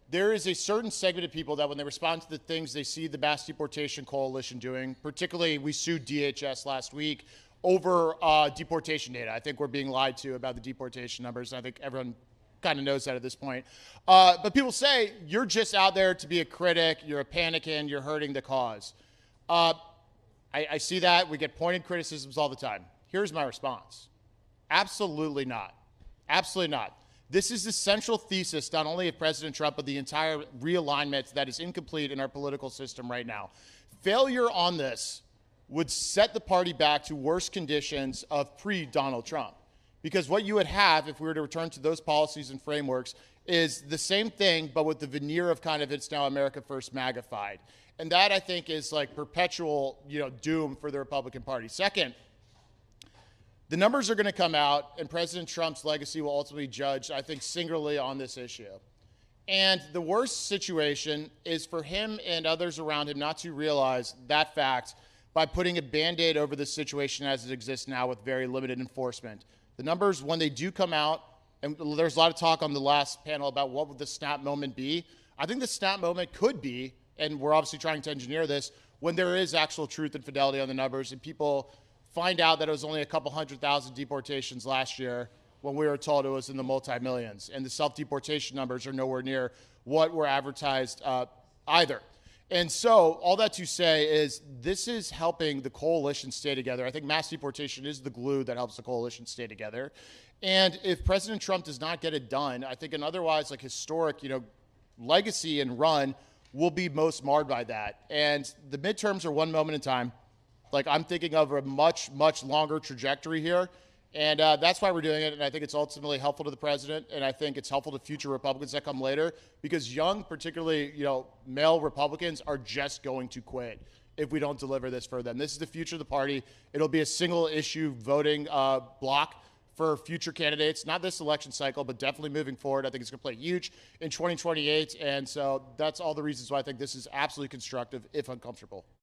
there is a certain segment of people that when they respond to the things they see the mass deportation coalition doing, particularly we sued DHS last week over deportation data. I think we're being lied to about the deportation numbers. I think everyone kind of knows that at this point. But people say, you're just out there to be a critic, you're a panicking, you're hurting the cause. I see that. We get pointed criticisms all the time. Here's my response. Absolutely not. Absolutely not. This is the central thesis, not only of President Trump, but the entire realignment that is incomplete in our political system right now. Failure on this would set the party back to worse conditions of pre-Donald Trump. Because what you would have, if we were to return to those policies and frameworks, is the same thing, but with the veneer of kind of it's now America First magnified. And that, I think, is like perpetual, doom for the Republican Party. Second, the numbers are going to come out, and President Trump's legacy will ultimately judge, I think, singularly on this issue. And the worst situation is for him and others around him not to realize that fact by putting a Band-Aid over the situation as it exists now with very limited enforcement. The numbers, when they do come out, and there's a lot of talk on the last panel about what would the snap moment be. I think the snap moment could be, and we're obviously trying to engineer this, when there is actual truth and fidelity on the numbers and people find out that it was only a couple 100,000 deportations last year when we were told it was in the multi-millions. And the self-deportation numbers are nowhere near what were advertised either. And so all that to say is this is helping the coalition stay together. I think mass deportation is the glue that helps the coalition stay together. And if President Trump does not get it done, I think an otherwise historic, legacy and run will be most marred by that. And the midterms are one moment in time. I'm thinking of a much, much longer trajectory here. And that's why we're doing it. And I think it's ultimately helpful to the president. And I think it's helpful to future Republicans that come later because young, particularly, male Republicans are just going to quit if we don't deliver this for them. This is the future of the party. It'll be a single issue voting block for future candidates, not this election cycle, but definitely moving forward. I think it's going to play huge in 2028. And so that's all the reasons why I think this is absolutely constructive, if uncomfortable.